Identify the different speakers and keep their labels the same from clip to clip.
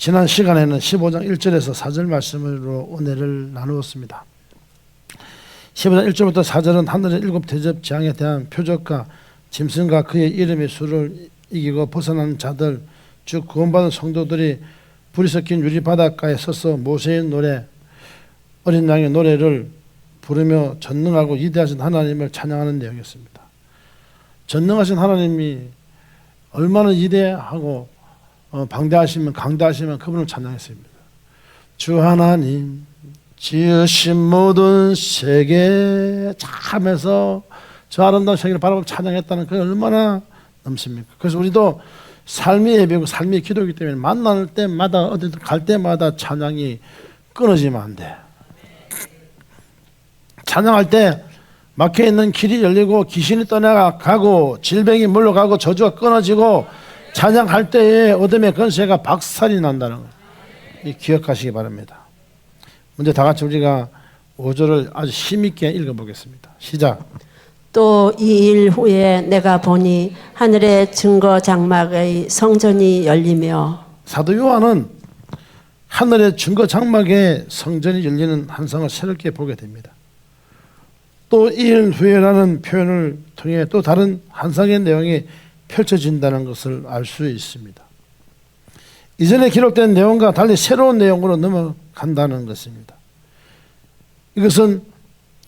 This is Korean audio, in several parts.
Speaker 1: 지난 시간에는 15장 1절에서 4절 말씀으로 은혜를 나누었습니다. 15장 1절부터 4절은 하늘의 일곱 대접 재앙에 대한 표적과 짐승과 그의 이름의 수를 이기고 벗어난 자들, 즉 구원받은 성도들이 불이 섞인 유리 바닷가에 서서 모세의 노래, 어린 양의 노래를 부르며 전능하고 위대하신 하나님을 찬양하는 내용이었습니다. 전능하신 하나님이 얼마나 위대하고 방대하시면 강대하시면 그분을 찬양했습니다. 주 하나님 지으신 모든 세계 하면서 저 아름다운 세계를 바라보고 찬양했다는 그게 얼마나 넘칩니까? 그래서 우리도 삶의 예배고 삶의 기도이기 때문에 만날 때마다 어디든 갈 때마다 찬양이 끊어지면 안 돼. 찬양할 때 막혀있는 길이 열리고 귀신이 떠나가고 질병이 물러가고 저주가 끊어지고 찬양할 때에 어둠의 권세가 박살이 난다는 거 기억하시기 바랍니다. 먼저 다 같이 우리가 5절을 아주 힘있게 읽어보겠습니다. 시작.
Speaker 2: 또 이 일 후에 내가 보니 하늘의 증거 장막의 성전이 열리며. 사도
Speaker 1: 요한은 하늘의 증거 장막의 성전이 열리는 환상을 새롭게 보게 됩니다. 또 이 일 후에라는 표현을 통해 또 다른 환상의 내용이 펼쳐진다는 것을 알 수 있습니다. 이전에 기록된 내용과 달리 새로운 내용으로 넘어간다는 것입니다. 이것은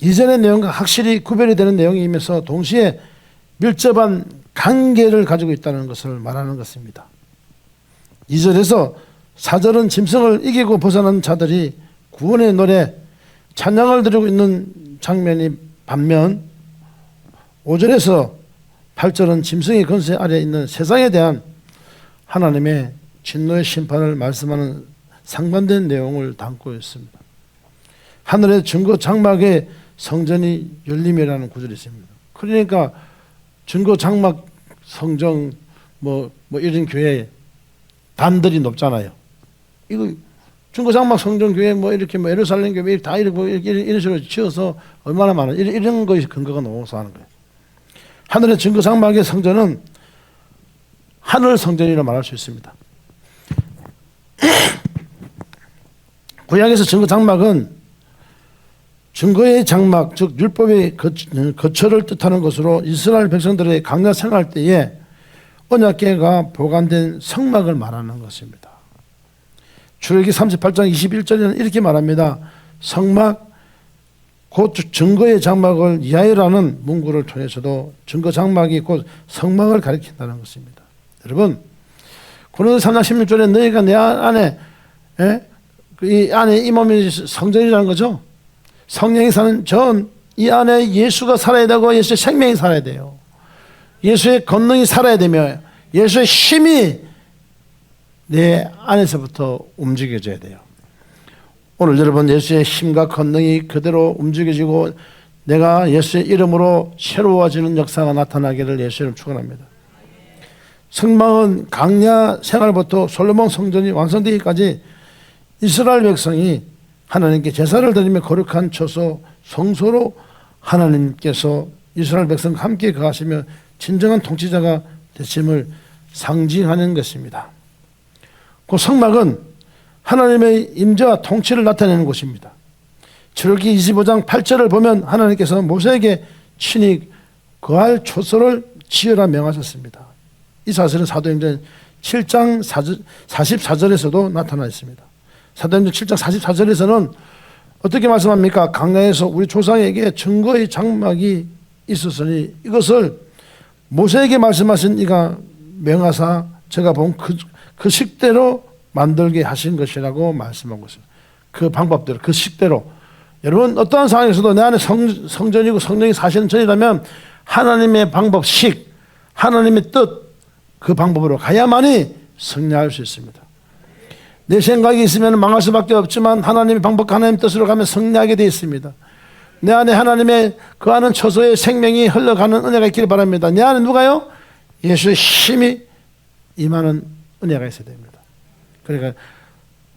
Speaker 1: 이전의 내용과 확실히 구별이 되는 내용이면서 동시에 밀접한 관계를 가지고 있다는 것을 말하는 것입니다. 2절에서 4절은 짐승을 이기고 벗어난 자들이 구원의 노래, 찬양을 드리고 있는 장면이 반면 5절에서 8절은 짐승의 권세 아래에 있는 세상에 대한 하나님의 진노의 심판을 말씀하는 상반된 내용을 담고 있습니다. 하늘의 증거 장막의 성전이 열림이라는 구절이 있습니다. 그러니까 증거 장막 성전 뭐 이런 교회 단들이 높잖아요. 이거 증거 장막 성전 교회 이렇게 예루살렘 교회 다 이런 식으로 지어서 얼마나 많아 이런 것이 근거가 나와서 하는 거예요. 하늘의 증거 장막의 성전은 하늘 성전이라고 말할 수 있습니다. 구약에서 증거 장막은 증거의 장막, 즉 율법의 거처를 뜻하는 것으로 이스라엘 백성들의 광야 생활 때에 언약궤가 보관된 성막을 말하는 것입니다. 출애굽기 38장 21절에는 이렇게 말합니다. 성막 곧 증거의 장막을 이하여라는 문구를 통해서도 증거 장막이 곧 성막을 가리킨다는 것입니다. 여러분, 고린도서 3장 16절에 너희가 내 안에 이 안에 이 몸이 성전이라는 거죠. 성령이 사는 전 이 안에 예수가 살아야 되고 예수의 생명이 살아야 돼요. 예수의 권능이 살아야 되며 예수의 힘이 내 안에서부터 움직여져야 돼요. 오늘 여러분 예수의 힘과 권능이 그대로 움직여지고 내가 예수의 이름으로 새로워지는 역사가 나타나기를 예수의 이름으로 축원합니다. 성막은 광야 생활부터 솔로몬 성전이 완성되기까지 이스라엘 백성이 하나님께 제사를 드리며 거룩한 처소 성소로 하나님께서 이스라엘 백성과 함께 거하시며 진정한 통치자가 되심을 상징하는 것입니다. 그 성막은 하나님의 임재와 통치를 나타내는 곳입니다. 출애굽기 25장 8절을 보면 하나님께서 모세에게 친히 거할 초소를 지으라 명하셨습니다. 이 사실은 사도행전 7장 44절에서도 나타나 있습니다. 사도행전 7장 44절에서는 어떻게 말씀합니까? 광야에서 우리 조상에게 증거의 장막이 있었으니 이것을 모세에게 말씀하신 이가 명하사 제가 본 그 식대로 만들게 하신 것이라고 말씀하고 있습니다. 그 방법대로 그 식대로. 여러분 어떠한 상황에서도 내 안에 성전이고 성령이 사시는 전이라면 하나님의 방법식, 하나님의 뜻 그 방법으로 가야만이 승리할 수 있습니다. 내 생각이 있으면 망할 수밖에 없지만 하나님의 방법과 하나님의 뜻으로 가면 승리하게 되어 있습니다. 내 안에 하나님의 그 안은 처소의 생명이 흘러가는 은혜가 있기를 바랍니다. 내 안에 누가요? 예수의 힘이 임하는 은혜가 있어야 됩니다. 그러니까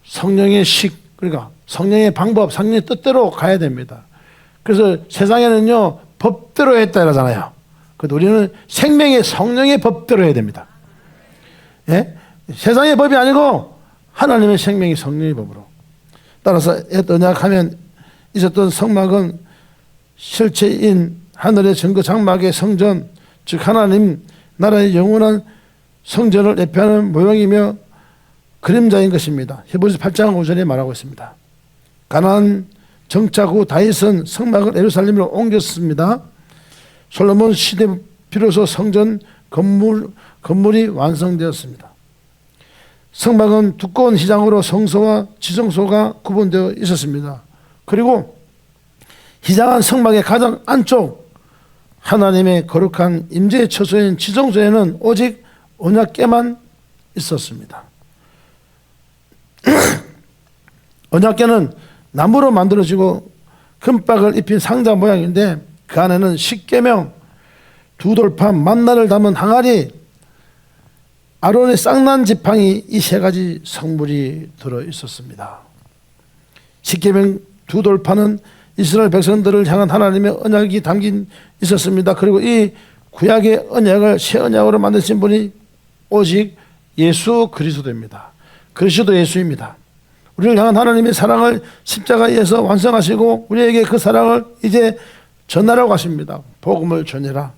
Speaker 1: 성령의 식, 그러니까 성령의 방법, 성령의 뜻대로 가야 됩니다. 그래서 세상에는요 법대로 했다 이러잖아요. 그런데 우리는 생명의 성령의 법대로 해야 됩니다. 예? 세상의 법이 아니고 하나님의 생명이 성령의 법으로. 따라서 옛 언약하면 있었던 성막은 실체인 하늘의 증거 장막의 성전, 즉 하나님 나라의 영원한 성전을 대표하는 모형이며 그림자인 것입니다. 히브리서 8장 5절에 말하고 있습니다. 가나안 정착 후 다윗은 성막을 예루살렘으로 옮겼습니다. 솔로몬 시대 비로소 성전 건물이 완성되었습니다. 성막은 두꺼운 휘장으로 성소와 지성소가 구분되어 있었습니다. 그리고 휘장한 성막의 가장 안쪽 하나님의 거룩한 임재의 처소인 지성소에는 오직 언약궤만 있었습니다. 언약궤는 나무로 만들어지고 금박을 입힌 상자 모양인데 그 안에는 십계명, 두 돌판, 만나를 담은 항아리, 아론의 쌍난 지팡이, 이 세 가지 성물이 들어 있었습니다. 십계명 두 돌판은 이스라엘 백성들을 향한 하나님의 언약이 담긴 있었습니다. 그리고 이 구약의 언약을 새 언약으로 만드신 분이 오직 예수 그리스도입니다. 그리스도 예수입니다. 우리를 향한 하나님의 사랑을 십자가에서 완성하시고 우리에게 그 사랑을 이제 전하라고 하십니다. 복음을 전해라.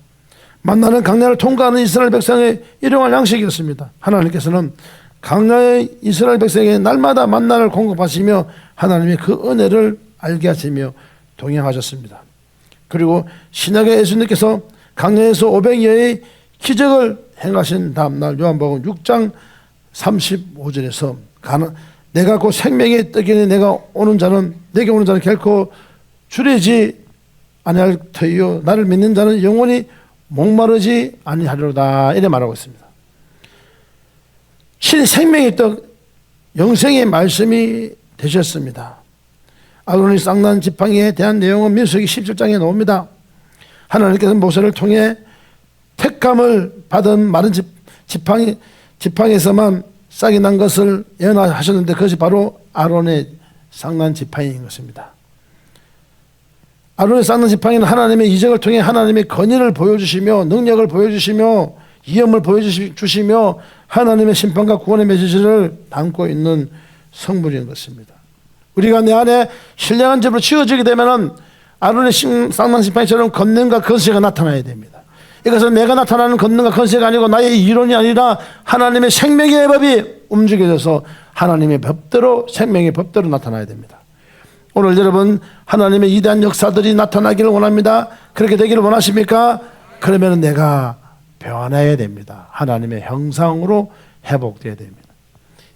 Speaker 1: 만나는 강야를 통과하는 이스라엘 백성의 일용할 양식이었습니다. 하나님께서는 강야의 이스라엘 백성에게 날마다 만나를 공급하시며 하나님의 그 은혜를 알게 하시며 동행하셨습니다. 그리고 신약의 예수님께서 강야에서 500여의 기적을 행하신 다음날 요한복음 6장 35절에서 내가 곧 생명의 떡이니 내게 오는 자는 결코 줄이지 아니할 터이요 나를 믿는 자는 영원히 목마르지 아니하리로다 이래 말하고 있습니다. 신의 생명의 떡 영생의 말씀이 되셨습니다. 아론의 쌍난 지팡이에 대한 내용은 민수기 17장에 나옵니다. 하나님께서 모세를 통해 택감을 받은 마른 지팡이에서만 싹이 난 것을 예언하셨는데 그것이 바로 아론의 쌍난 지팡이인 것입니다. 아론의 쌍난 지팡이는 하나님의 이적을 통해 하나님의 권위를 보여주시며 능력을 보여주시며 위엄을 보여주시며 하나님의 심판과 구원의 메시지를 담고 있는 성물인 것입니다. 우리가 내 안에 신령한 집으로 치워지게 되면 아론의 쌍난 지팡이처럼 권능과 건세가 나타나야 됩니다. 이것은 내가 나타나는 권능과 건세가 아니고 나의 이론이 아니라 하나님의 생명의 법이 움직여져서 하나님의 법대로 생명의 법대로 나타나야 됩니다. 오늘 여러분 하나님의 위대한 역사들이 나타나기를 원합니다. 그렇게 되기를 원하십니까? 그러면 내가 변해야 됩니다. 하나님의 형상으로 회복되어야 됩니다.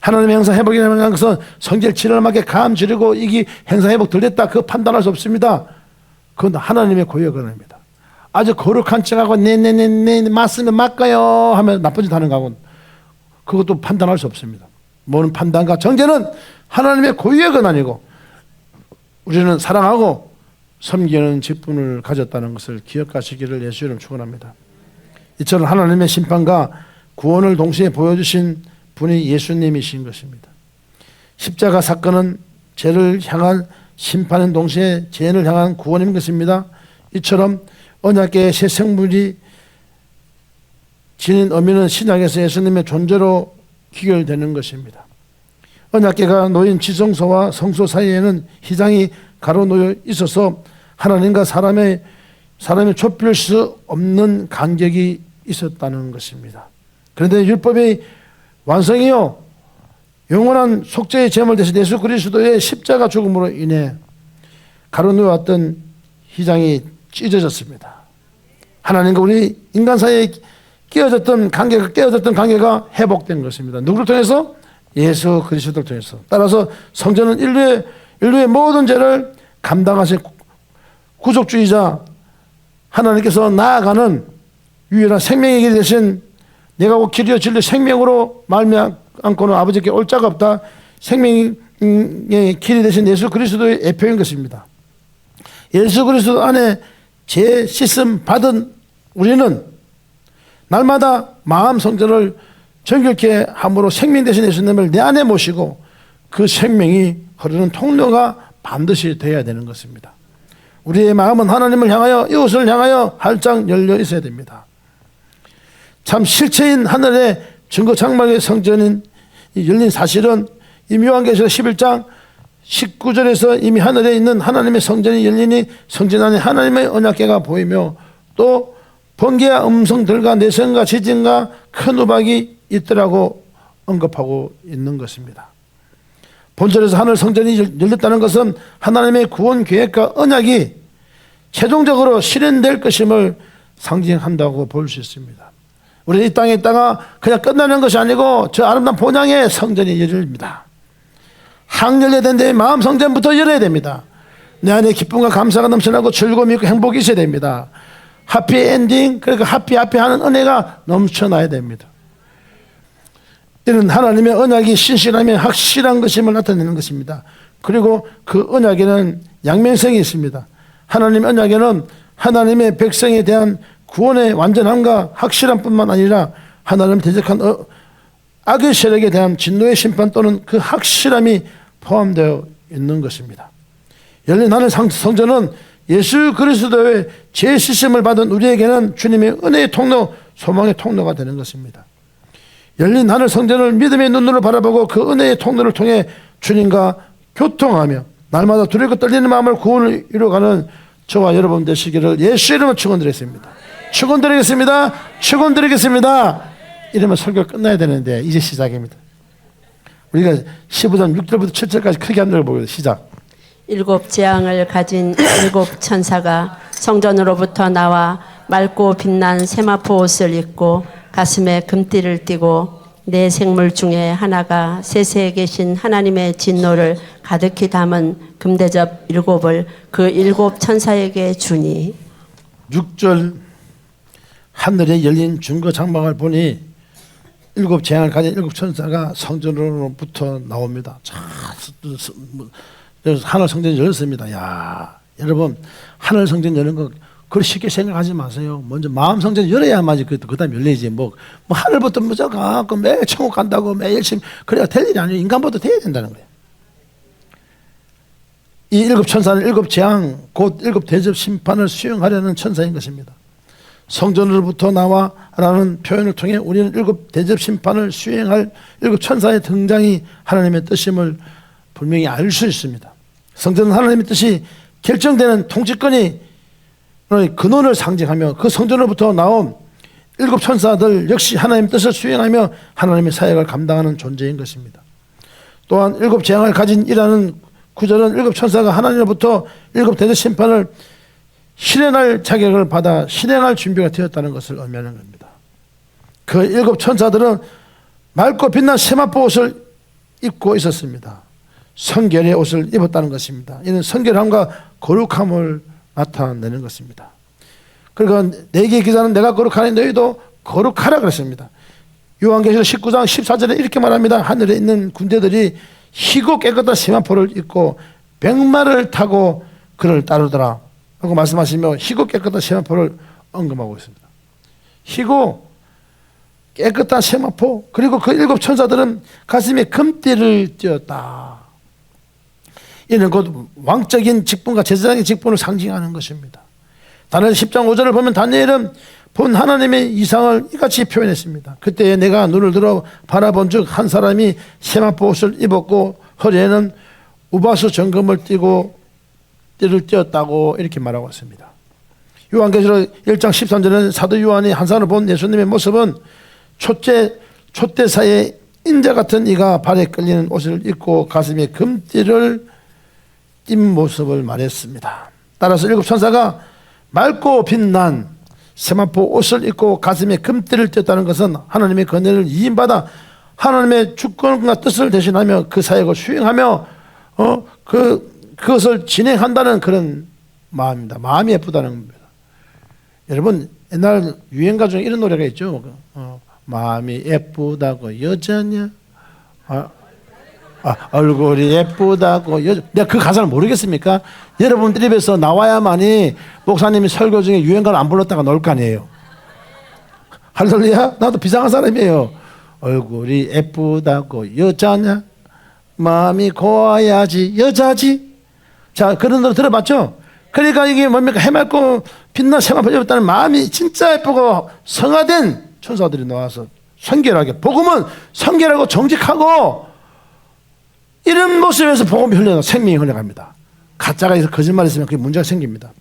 Speaker 1: 하나님의 형상 회복이 되는 것은 성질 치열하게 감 지르고 이게 형상 회복 덜 됐다 그거 판단할 수 없습니다. 그건 하나님의 고유의 권한입니다. 아주 거룩한 척하고 네네네네 맞으면 맞가요 하면 나쁜 짓 하는 거하고는 그것도 판단할 수 없습니다. 뭐는 판단과 정죄는 하나님의 고유의 권한이고 우리는 사랑하고 섬기는 직분을 가졌다는 것을 기억하시기를 예수 이름 축원합니다. 이처럼 하나님의 심판과 구원을 동시에 보여주신 분이 예수님이신 것입니다. 십자가 사건은 죄를 향한 심판인 동시에 죄인을 향한 구원인 것입니다. 이처럼 언약계의 새 생물이 지닌 의미는 신약에서 예수님의 존재로 귀결되는 것입니다. 언약계가 놓인 지성소와 성소 사이에는 휘장이 가로놓여 있어서 하나님과 사람이 좁힐 수 없는 간격이 있었다는 것입니다. 그런데 율법의 완성이요 영원한 속죄의 제물 되신 예수 그리스도의 십자가 죽음으로 인해 가로놓았던 휘장이 찢어졌습니다. 하나님과 우리 인간 사이에 깨어졌던 관계가 회복된 것입니다. 누구를 통해서? 예수 그리스도를 통해서. 따라서 성전은 인류의 모든 죄를 감당하신 구속주의자 하나님께서 나아가는 유일한 생명의 길 대신 내가 곧 길이요 진리 생명으로 말미암고는 아버지께 올 자가 없다. 생명의 길이 되신 예수 그리스도의 대표인 것입니다. 예수 그리스도 안에 죄 씻음 받은 우리는 날마다 마음 성전을 정결케 함으로 생명 되신 예수님을 내 안에 모시고 그 생명이 흐르는 통로가 반드시 되어야 되는 것입니다. 우리의 마음은 하나님을 향하여 이웃을 향하여 활짝 열려 있어야 됩니다. 참 실체인 하늘의 증거 장막의 성전인 열린 사실은 이미 요한계시록 11장 19절에서 이미 하늘에 있는 하나님의 성전이 열리니 성전 안에 하나님의 언약궤가 보이며 또 번개와 음성들과 내성과 지진과 큰 우박이 있더라고 언급하고 있는 것입니다. 본절에서 하늘 성전이 열렸다는 것은 하나님의 구원 계획과 언약이 최종적으로 실현될 것임을 상징한다고 볼 수 있습니다. 우리 이 땅에 있다가 그냥 끝나는 것이 아니고 저 아름다운 본향의 성전이 열립니다. 항 열려야 되는데 마음 성전부터 열어야 됩니다. 내 안에 기쁨과 감사가 넘쳐나고 즐거움이 있고 행복이 있어야 됩니다. 하피 엔딩, 그러니까 하피하는 은혜가 넘쳐나야 됩니다. 이는 하나님의 언약이 신실하며 확실한 것임을 나타내는 것입니다. 그리고 그 언약에는 양면성이 있습니다. 하나님의 언약에는 하나님의 백성에 대한 구원의 완전함과 확실함 뿐만 아니라 하나님 대적한 악의 세력에 대한 진노의 심판 또는 그 확실함이 포함되어 있는 것입니다. 열린 하늘 성전은 예수 그리스도의 죄 씻음을 받은 우리에게는 주님의 은혜의 통로, 소망의 통로가 되는 것입니다. 열린 하늘 성전을 믿음의 눈으로 바라보고 그 은혜의 통로를 통해 주님과 교통하며 날마다 두렵고 떨리는 마음을 구원을 이루어가는 저와 여러분 되시기를 예수 이름으로 축원드리겠습니다. 축원드리겠습니다. 축원드리겠습니다. 이러면 설교가 끝나야 되는데 이제 시작입니다. 우리가 15장 6절부터 7절까지 크게 한번 보겠습니다. 시작.
Speaker 2: 일곱 재앙을 가진 일곱 천사가 성전으로부터 나와 맑고 빛난 세마포 옷을 입고 가슴에 금띠를 띠고 네 생물 중에 하나가 세세에 계신 하나님의 진노를 가득히 담은 금대접 일곱을 그 일곱 천사에게 주니.
Speaker 1: 6절 하늘에 열린 증거 장막을 보니 일곱 재앙을 가진 일곱 천사가 성전으로부터 나옵니다. 하늘 성전이 열렸습니다. 야, 여러분 하늘 성전 여는 거 그렇게 쉽게 생각하지 마세요. 먼저 마음 성전 열어야만이 그다음 열리지. 뭐 하늘부터 먼저 가고 매일 천국 간다고 매일 열심히 그래야 될 일이 아니에요. 인간보다 돼야 된다는 거예요. 이 일곱 천사는 일곱 재앙 곧 일곱 대접 심판을 수행하려는 천사인 것입니다. 성전으로부터 나와라는 표현을 통해 우리는 일곱 대접 심판을 수행할 일곱 천사의 등장이 하나님의 뜻임을 분명히 알 수 있습니다. 성전은 하나님의 뜻이 결정되는 통치권이 근원을 상징하며 그 성전으로부터 나온 일곱 천사들 역시 하나님의 뜻을 수행하며 하나님의 사역을 감당하는 존재인 것입니다. 또한 일곱 재앙을 가진 이라는 구절은 일곱 천사가 하나님으로부터 일곱 대접 심판을 실행할 자격을 받아 실행할 준비가 되었다는 것을 의미하는 겁니다. 그 일곱 천사들은 맑고 빛난 세마포 옷을 입고 있었습니다. 성결의 옷을 입었다는 것입니다. 이는 성결함과 거룩함을 나타내는 것입니다. 그러니까 내게 기자는 내가 거룩하니 너희도 거룩하라 그랬습니다. 요한계시록 19장 14절에 이렇게 말합니다. 하늘에 있는 군대들이 희고 깨끗한 세마포를 입고 백마를 타고 그를 따르더라 하고 말씀하시며 희고 깨끗한 세마포를 언급하고 있습니다. 희고 깨끗한 세마포, 그리고 그 일곱 천사들은 가슴에 금띠를 띄었다. 이는 곧 왕적인 직분과 제사장의 직분을 상징하는 것입니다. 다니엘 10장 5절을 보면 다니엘은 본 하나님의 이상을 이같이 표현했습니다. 그때 내가 눈을 들어 바라본 즉 한 사람이 세마포 옷을 입었고 허리에는 우바수 정금을 띠고 띠를 띄었다고 이렇게 말하고 있습니다. 요한계시록 1장 13절에는 사도 요한이 한산을 본 예수님의 모습은 촛대사의 인자 같은 이가 발에 끌리는 옷을 입고 가슴에 금띠를 띈 모습을 말했습니다. 따라서 일곱 천사가 맑고 빛난 세마포 옷을 입고 가슴에 금띠를 띄었다는 것은 하나님의 권한을 이임받아 하나님의 주권과 뜻을 대신하며 그 사역을 수행하며 그것을 진행한다는 그런 마음입니다. 마음이 예쁘다는 겁니다. 여러분 옛날 유행가 중에 이런 노래가 있죠. 마음이 예쁘다고 여자냐? 얼굴이 예쁘다고 내가 그 가사를 모르겠습니까? 여러분들 입에서 나와야만이 목사님이 설교 중에 유행가를 안 불렀다가 나올 거 아니에요. 할렐루야. 나도 비상한 사람이에요. 얼굴이 예쁘다고 여자냐? 마음이 고와야지 여자지. 자, 그런 노래 들어봤죠? 그러니까 이게 뭡니까? 해맑고 빛나 세마포 입었다는 마음이 진짜 예쁘고 성화된 천사들이 나와서 성결하게, 복음은 성결하고 정직하고 이런 모습에서 복음이 흘러가 생명이 흘러갑니다. 가짜가 있어 거짓말이 있으면 그게 문제가 생깁니다.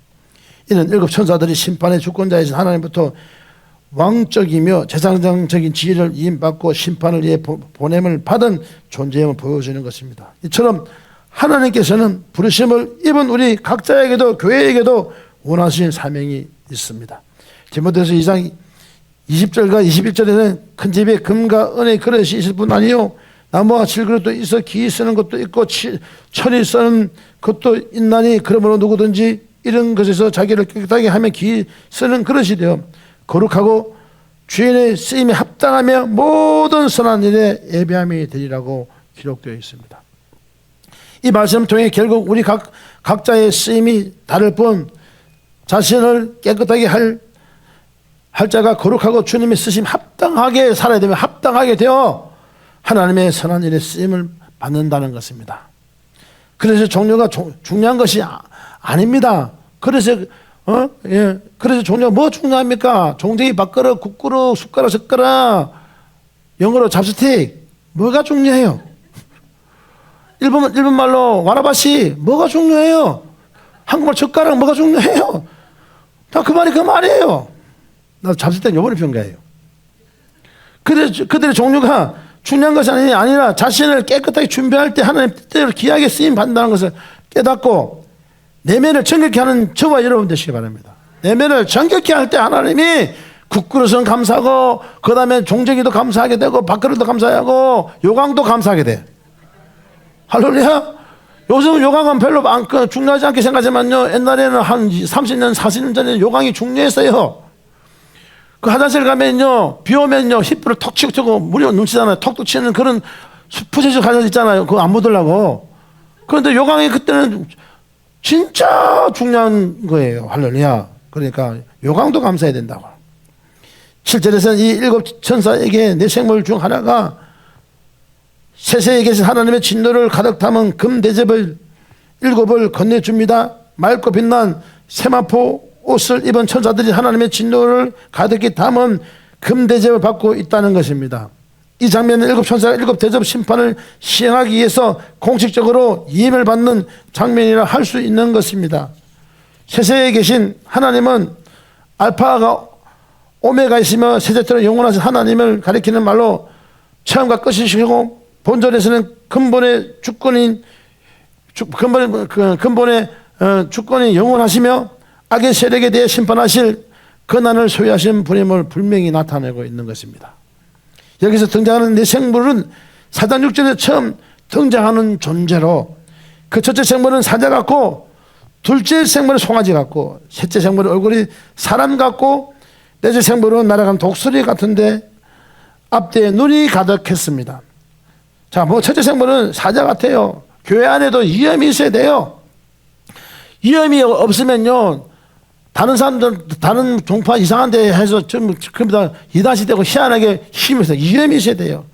Speaker 1: 이는 일곱 천사들이 심판의 주권자이신 하나님부터 왕적이며 재상장적인 지위를 위임받고 심판을 위해 보냄을 받은 존재임을 보여주는 것입니다. 이처럼 하나님께서는 부르심을 입은 우리 각자에게도 교회에게도 원하신 사명이 있습니다. 디모데후서 2장 20절과 21절에는 큰 집에 금과 은의 그릇이 있을 뿐 아니요 나무와 질그릇도 있어 기 쓰는 것도 있고 철이 쓰는 것도 있나니 그러므로 누구든지 이런 것에서 자기를 깨끗하게 하며 기 쓰는 그릇이 되어 거룩하고 주인의 쓰임에 합당하며 모든 선한 일에 예배함이 되리라고 기록되어 있습니다. 이 말씀을 통해 결국 우리 각자의 쓰임이 다를 뿐 자신을 깨끗하게 할 자가 거룩하고 주님의 쓰심 합당하게 살아야 되면 합당하게 되어 하나님의 선한 일에 쓰임을 받는다는 것입니다. 그래서 종료가 중요한 것이 아닙니다. 그래서 그래서 종료가 뭐 중요합니까? 종쟁이 밥그릇, 국그릇, 숟가락, 젓가락, 영어로 잡스틱 뭐가 중요해요? 일본말로 와라바시 뭐가 중요해요? 한국말 젓가락 뭐가 중요해요? 다 그 말이 그 말이에요. 나도 잡스틱 요번에 배운 거예요. 그래서 그들의 종류가 중요한 것이 아니라 자신을 깨끗하게 준비할 때 하나님 뜻대로 귀하게 쓰임 받는다는 것을 깨닫고 내면을 정결케 하는 저와 여러분 되시기 바랍니다. 내면을 정결케 할 때 하나님이 국그릇은 감사하고 그 다음에 종쟁이도 감사하게 되고 밥그릇도 감사하고 요강도 감사하게 돼. 할렐루야. 요즘은 요강은 별로 중요하지 않게 생각하지만요 옛날에는 한 30년 40년 전에는 요강이 중요했어요. 그 화장실 가면요 비 오면요 힙불을 턱 치고 물이 넘치잖아요. 턱도 치는 그런 푸세식 화장실 있잖아요. 그거 안 묻으려고. 그런데 요강이 그때는 진짜 중요한 거예요. 할렐루야. 그러니까 요강도 감사해야 된다고. 7절에서는 이 일곱 천사에게 내 생물 중 하나가 세세에 계신 하나님의 진노를 가득 담은 금대접을 7을 건네줍니다. 맑고 빛난 세마포 옷을 입은 천사들이 하나님의 진노를 가득히 담은 금대접을 받고 있다는 것입니다. 이 장면은 일곱 천사가 일곱 대접 심판을 시행하기 위해서 공식적으로 위임을 받는 장면이라 할 수 있는 것입니다. 세세에 계신 하나님은 알파가 오메가이시며 세세토록 영원하신 하나님을 가리키는 말로 처음과 끝이시고 본절에서는 근본의 주권인 영원하시며 악의 세력에 대해 심판하실 권한을 소유하신 분임을 분명히 나타내고 있는 것입니다. 여기서 등장하는 네 생물은 4장 6절에 처음 등장하는 존재로 그 첫째 생물은 사자 같고 둘째 생물은 송아지 같고 셋째 생물은 얼굴이 사람 같고 넷째 생물은 날아간 독수리 같은데 앞뒤에 눈이 가득했습니다. 자, 첫째 생물은 사자 같아요. 교회 안에도 위험이 있어야 돼요. 위험이 없으면요 다른 사람들, 다른 종파 이상한 데 해서 전부 다 이단시 되고 희한하게 힘에서 위험이 있어야 돼요.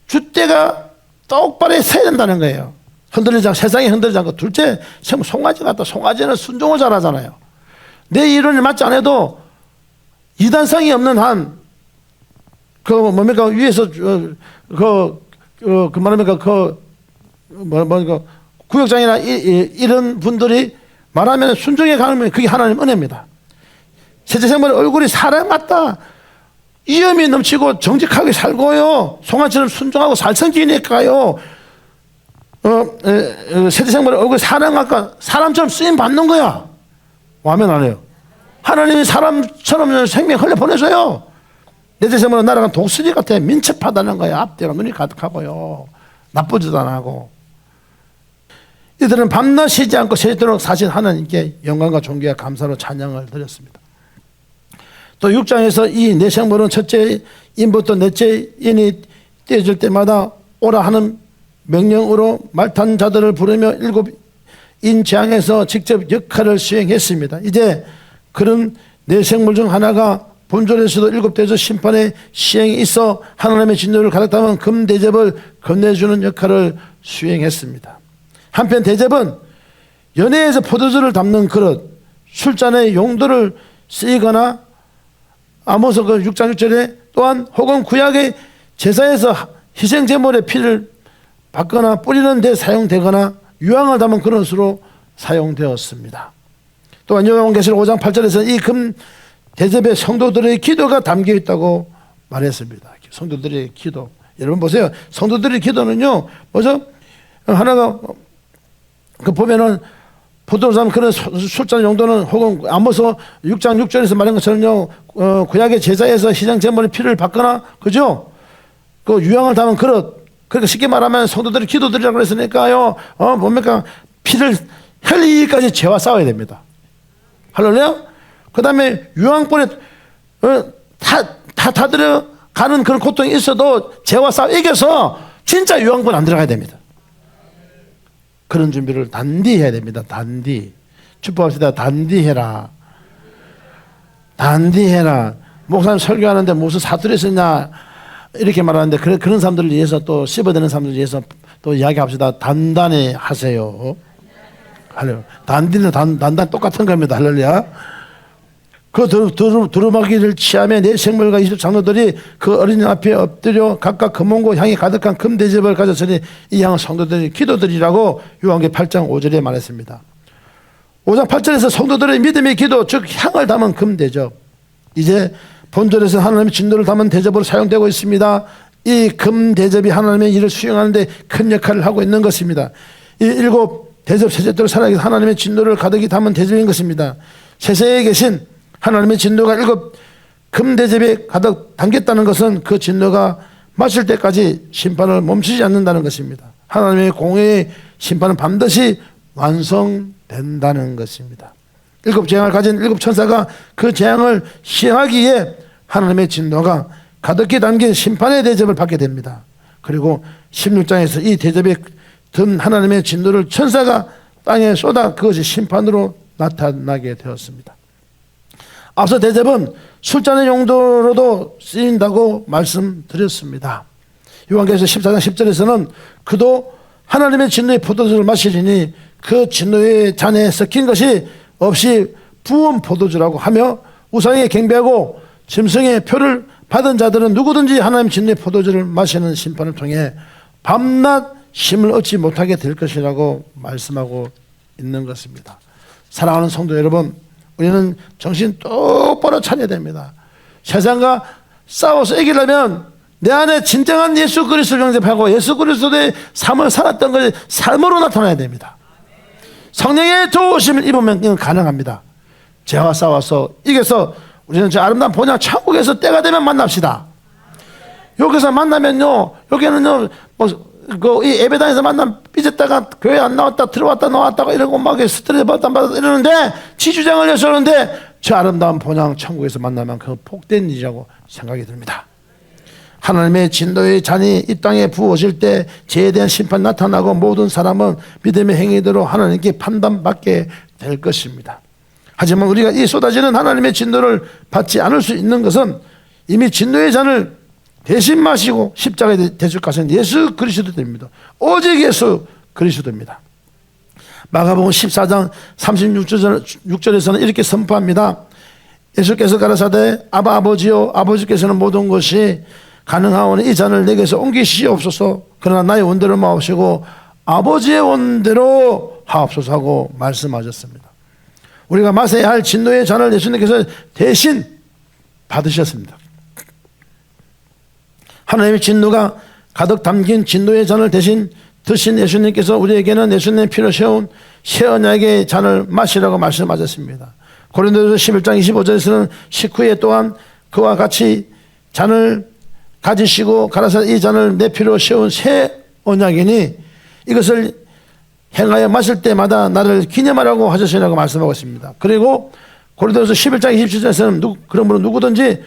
Speaker 1: 줏대가 똑바로 서야 된다는 거예요. 흔들리지 않고, 세상에 흔들리지 않고. 둘째, 송아지 같다. 송아지는 순종을 잘 하잖아요. 내 이론이 맞지 않아도 이단성이 없는 한, 위에서, 구역장이나 이런 분들이 말하면 순종해 가면 그게 하나님 은혜입니다. 셋째 생물의 얼굴이 사람 같다. 위험이 넘치고 정직하게 살고요. 송아지처럼 순종하고 살성기니까요. 셋째 생물의 얼굴이 사람 같다. 사람처럼 쓰임 받는 거야. 와면 안 해요. 하나님이 사람처럼 생명 흘려 보내줘요. 넷째 생물은 날아간 독수리 같아. 민첩하다는 거야. 앞뒤가 눈이 가득하고요. 나쁘지도 안 하고. 이들은 밤낮 쉬지 않고 새도록 사신 하나님께 영광과 존귀와 감사로 찬양을 드렸습니다. 또 6장에서 이 네 생물은 첫째 인부터 넷째 인이 떼어질 때마다 오라 하는 명령으로 말탄 자들을 부르며 7인 재앙에서 직접 역할을 수행했습니다. 이제 그런 네 생물 중 하나가 본절에서도 7대접 심판의 시행이 있어 하나님의 진노를 가득 담은 금대접을 건네주는 역할을 수행했습니다. 한편 대접은 연회에서 포도주를 담는 그릇, 술잔의 용도를 쓰이거나 아모스 6장 6절에 또한 혹은 구약의 제사에서 희생제물의 피를 받거나 뿌리는 데 사용되거나 유황을 담은 그릇으로 사용되었습니다. 또한 요한계시록 5장 8절에서 이 금 대접에 성도들의 기도가 담겨 있다고 말했습니다. 성도들의 기도. 여러분 보세요. 성도들의 기도는요, 뭐죠? 하나가, 보면은, 보도로 그런 술잔 용도는 혹은 아모스 6장 6절에서 말한 것처럼요, 구약의 제사에서 희생 제물의 피를 받거나, 그죠? 그 유황을 담은 그릇. 그러니까 쉽게 말하면 성도들의 기도드리라고 그랬으니까요, 뭡니까? 피를 흘리기까지 죄와 싸워야 됩니다. 할렐루야? 그 다음에 유황불에 다 들어가는 그런 고통이 있어도 죄와 싸워 이겨서 진짜 유황불 안 들어가야 됩니다. 그런 준비를 단디 해야 됩니다. 단디. 축복합시다. 단디 해라. 단디 해라. 목사님 설교하는데 무슨 사투리 쓰냐 이렇게 말하는데 그런 사람들을 위해서 또 씹어대는 사람들을 위해서 또 이야기합시다. 단단히 하세요. 할렐루야. 단디는 단단 똑같은 겁니다. 할렐루야. 그 두루마기를 취하며 내 생물과 이십 장로들이 그 어린이 앞에 엎드려 각각 금홍고 향이 가득한 금대접을 가졌으니 이 향은 성도들의 기도들이라고 요한계시록 8장 5절에 말했습니다. 5장 8절에서 성도들의 믿음의 기도, 즉 향을 담은 금대접, 이제 본절에서 하나님의 진노를 담은 대접으로 사용되고 있습니다. 이 금대접이 하나님의 일을 수행하는 데 큰 역할을 하고 있는 것입니다. 이 일곱 대접 세제대로 살아계신 하나님의 진노를 가득히 담은 대접인 것입니다. 세세에 계신 하나님의 진노가 일곱 금대접에 가득 담겼다는 것은 그 진노가 마실 때까지 심판을 멈추지 않는다는 것입니다. 하나님의 공의의 심판은 반드시 완성된다는 것입니다. 일곱 재앙을 가진 일곱 천사가 그 재앙을 시행하기에 하나님의 진노가 가득히 담긴 심판의 대접을 받게 됩니다. 그리고 16장에서 이 대접에 든 하나님의 진노를 천사가 땅에 쏟아 그것이 심판으로 나타나게 되었습니다. 앞서 대접은 술잔의 용도로도 쓰인다고 말씀드렸습니다. 요한계시록 14장 10절에서는 그도 하나님의 진노의 포도주를 마시리니 그 진노의 잔에 섞인 것이 없이 부은 포도주라고 하며 우상에 경배하고 짐승의 표를 받은 자들은 누구든지 하나님 진노의 포도주를 마시는 심판을 통해 밤낮 쉼을 얻지 못하게 될 것이라고 말씀하고 있는 것입니다. 사랑하는 성도 여러분, 우리는 정신 똑바로 차려야 됩니다. 세상과 싸워서 이기려면 내 안에 진정한 예수 그리스도를 영접하고 예수 그리스도의 삶을 살았던 것이 삶으로 나타나야 됩니다. 성령의 도우심을 입으면 이건 가능합니다. 죄와 싸워서 이겨서 우리는 저 아름다운 본향 천국에서 때가 되면 만납시다. 여기서 만나면요, 여기는요, 이 예배당에서 만나면 삐졌다가 교회 안 나왔다 들어왔다 나왔다가 이러고 막 스트레스 받다 이러는데 지주장을 여서는데 저 아름다운 본향 천국에서 만나면 그 복된 일이라고 생각이 듭니다. 하나님의 진노의 잔이 이 땅에 부어질 때 죄에 대한 심판 나타나고 모든 사람은 믿음의 행위대로 하나님께 판단받게 될 것입니다. 하지만 우리가 이 쏟아지는 하나님의 진노를 받지 않을 수 있는 것은 이미 진노의 잔을 대신 마시고 십자가에 대적하신 예수 그리스도입니다. 오직 예수 그리스도입니다. 마가복음 14장 36절에서는 이렇게 선포합니다. 예수께서 가라사대 아바 아버지요 아버지께서는 모든 것이 가능하오니 이 잔을 내게서 옮기시옵소서. 그러나 나의 원대로 마옵시고 아버지의 원대로 하옵소서 하고 말씀하셨습니다. 우리가 마셔야 할 진노의 잔을 예수님께서 대신 받으셨습니다. 하나님의 진노가 가득 담긴 진노의 잔을 대신 드신 예수님께서 우리에게는 예수님의 피로 세운 새 언약의 잔을 마시라고 말씀하셨습니다. 고린도서 11장 25절에서는 식후에 또한 그와 같이 잔을 가지시고 가라사대 이 잔을 내 피로 세운 새 언약이니 이것을 행하여 마실 때마다 나를 기념하라고 하셨으라고 말씀하고 있습니다. 그리고 고린도서 11장 27절에서는 그러므로 누구든지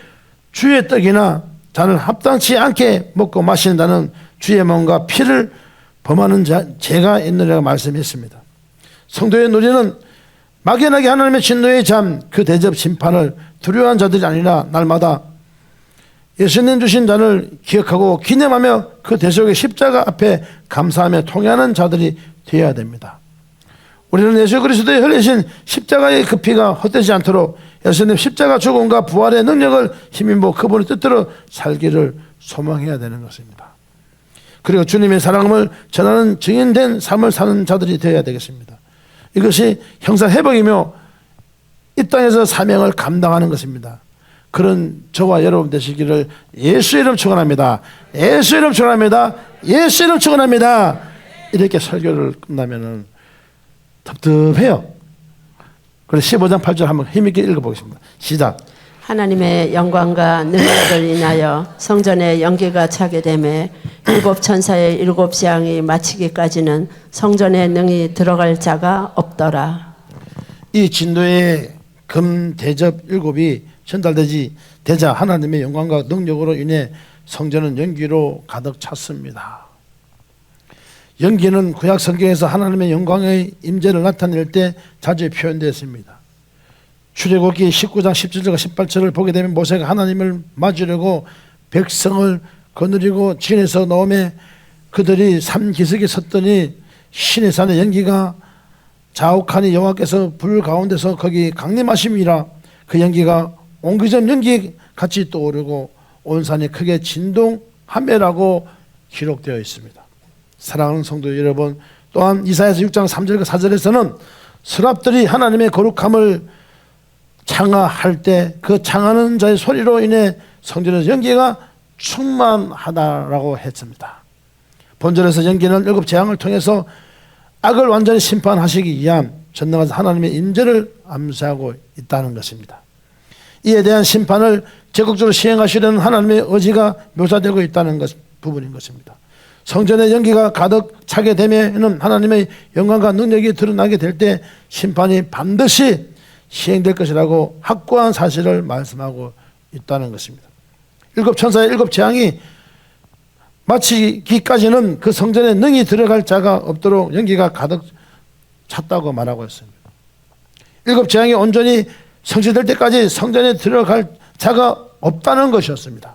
Speaker 1: 주의 떡이나 잔을 합당치 않게 먹고 마신다는 주의 몸과 피를 범하는 죄가 있느라고 말씀했습니다. 성도의 누리는 막연하게 하나님의 진노의 잔, 그 대접 심판을 두려워한 자들이 아니라 날마다 예수님 주신 잔을 기억하고 기념하며 그 대속의 십자가 앞에 감사하며 통회하는 자들이 되어야 됩니다. 우리는 예수 그리스도의 흘리신 십자가의 그 피가 헛되지 않도록 예수님 십자가 죽음과 부활의 능력을 힘입어 그분의 뜻대로 살기를 소망해야 되는 것입니다. 그리고 주님의 사랑을 전하는 증인된 삶을 사는 자들이 되어야 되겠습니다. 이것이 형사회복이며 이 땅에서 사명을 감당하는 것입니다. 그런 저와 여러분 되시기를 예수 이름 축원합니다. 예수 이름 축원합니다. 예수 이름 축원합니다. 이렇게 설교를 끝나면은 텁텁해요. 그래서 15장 8절 한번 힘있게 읽어보겠습니다. 시작.
Speaker 2: 하나님의 영광과 능력을 인하여 성전에 연기가 차게 되매 일곱 천사의 일곱 재앙이 마치기까지는 성전에 능히 들어갈 자가 없더라.
Speaker 1: 이 진도의 금 대접 일곱이 전달되자 하나님의 영광과 능력으로 인해 성전은 연기로 가득 찼습니다. 연기는 구약 성경에서 하나님의 영광의 임재를 나타낼 때 자주 표현되었습니다. 출애굽기 19장 17절과 18절을 보게 되면 모세가 하나님을 맞으려고 백성을 거느리고 진에서 나오매 그들이 삼기슭에 섰더니 신의 산의 연기가 자욱하니 여호와께서 불 가운데서 거기 강림하심이라. 그 연기가 옹기점 연기 같이 떠오르고 온 산이 크게 진동하매라고 기록되어 있습니다. 사랑하는 성도 여러분, 또한 이사야서 6장 3절과 4절에서는 서랍들이 하나님의 거룩함을 창하할 때 그 창하는 자의 소리로 인해 성전에서 연기가 충만하다라고 했습니다. 본절에서 연기는 일곱 재앙을 통해서 악을 완전히 심판하시기 위한 전능한 하나님의 임재를 암시하고 있다는 것입니다. 이에 대한 심판을 적극적으로 시행하시려는 하나님의 의지가 묘사되고 있다는 부분인 것입니다. 성전의 연기가 가득 차게 되면 하나님의 영광과 능력이 드러나게 될 때 심판이 반드시 시행될 것이라고 확고한 사실을 말씀하고 있다는 것입니다. 일곱 천사의 일곱 재앙이 마치기까지는 그 성전에 능히 들어갈 자가 없도록 연기가 가득 찼다고 말하고 있습니다. 일곱 재앙이 온전히 성취될 때까지 성전에 들어갈 자가 없다는 것이었습니다.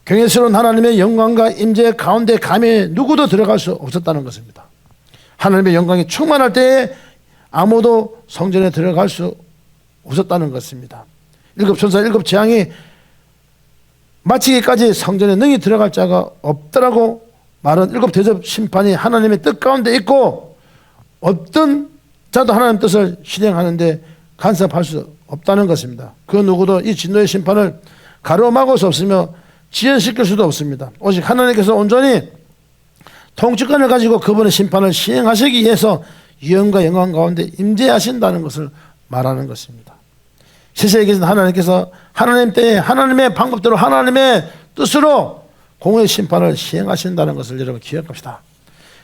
Speaker 1: 경외스러운 하나님의 영광과 임재 가운데 감히 누구도 들어갈 수 없었다는 것입니다. 하나님의 영광이 충만할 때에 아무도 성전에 들어갈 수 없었다는 것입니다. 일곱 천사 일곱 재앙이 마치기까지 성전에 능히 들어갈 자가 없더라고 말은 일곱 대접 심판이 하나님의 뜻 가운데 있고 어떤 자도 하나님의 뜻을 실행하는데 간섭할 수 없다는 것입니다. 그 누구도 이 진노의 심판을 가로막을 수 없으며 지연시킬 수도 없습니다. 오직 하나님께서 온전히 통치권을 가지고 그분의 심판을 시행하시기 위해서 위엄과 영광 가운데 임재하신다는 것을 말하는 것입니다. 시세에 계신 하나님께서 하나님 때에 하나님의 방법대로 하나님의 뜻으로 공의 심판을 시행하신다는 것을 여러분 기억합시다.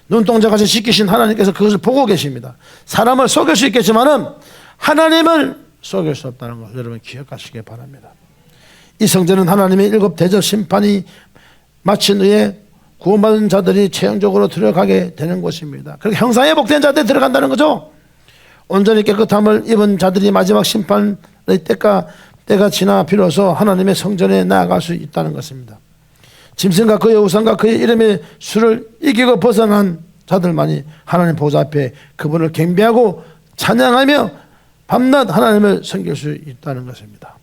Speaker 1: 눈동자같이 지키신 하나님께서 그것을 보고 계십니다. 사람을 속일 수 있겠지만은 하나님을 속일 수 없다는 것을 여러분 기억하시기 바랍니다. 이 성전은 하나님의 일곱 대접 심판이 마친 후에 구원받은 자들이 최종적으로 들어가게 되는 곳입니다. 그렇게 형사회복된 자들이 들어간다는 거죠. 온전히 깨끗함을 입은 자들이 마지막 심판의 때가 지나 비로소 하나님의 성전에 나아갈 수 있다는 것입니다. 짐승과 그의 우상과 그의 이름의 수를 이기고 벗어난 자들만이 하나님 보좌 앞에 그분을 경배하고 찬양하며 밤낮 하나님을 섬길 수 있다는 것입니다.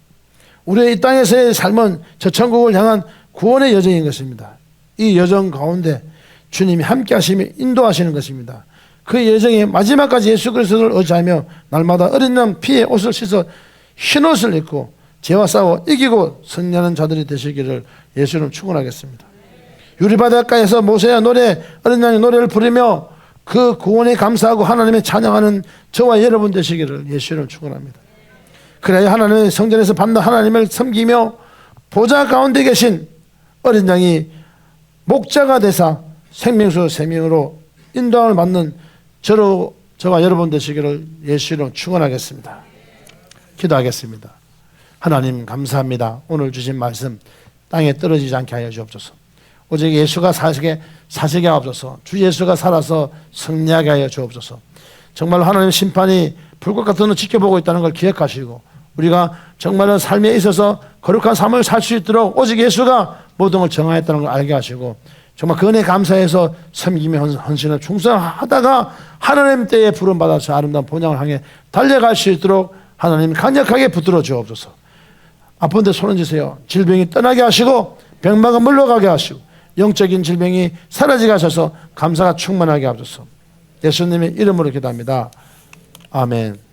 Speaker 1: 우리의 이 땅에서의 삶은 저 천국을 향한 구원의 여정인 것입니다. 이 여정 가운데 주님이 함께 하시며 인도하시는 것입니다. 그 여정의 마지막까지 예수 그리스도를 의지하며 날마다 어린 양 피에 옷을 씻어 흰옷을 입고 죄와 싸워 이기고 승리하는 자들이 되시기를 예수는 축원하겠습니다. 유리바닷가에서 모세와 어린 양의 노래를 부르며 그 구원에 감사하고 하나님의 찬양하는 저와 여러분 되시기를 예수는 축원합니다. 그래야 하나님의 성전에서 밤낮 하나님을 섬기며 보좌 가운데 계신 어린 양이 목자가 되사 생명수 생명으로 인도함을 받는 저와 여러분 되시기를 예수로 축원하겠습니다. 기도하겠습니다. 하나님 감사합니다. 오늘 주신 말씀 땅에 떨어지지 않게 하여 주옵소서. 오직 예수가 사시게 하옵소서. 주 예수가 살아서 승리하게 하여 주옵소서. 정말 하나님의 심판이 불꽃 같은 눈을 지켜보고 있다는 걸 기억하시고 우리가 정말로 삶에 있어서 거룩한 삶을 살 수 있도록 오직 예수가 모든 걸 정하였다는 걸 알게 하시고 정말 그 은혜 감사해서 섬기며 헌신을 충성하다가 하나님 때에 부름받아서 아름다운 본향을 향해 달려갈 수 있도록 하나님 강력하게 붙들어 주옵소서. 아픈데 손을 주세요. 질병이 떠나게 하시고 병마가 물러가게 하시고 영적인 질병이 사라지게 하셔서 감사가 충만하게 하소서. 예수님의 이름으로 기도합니다. 아멘.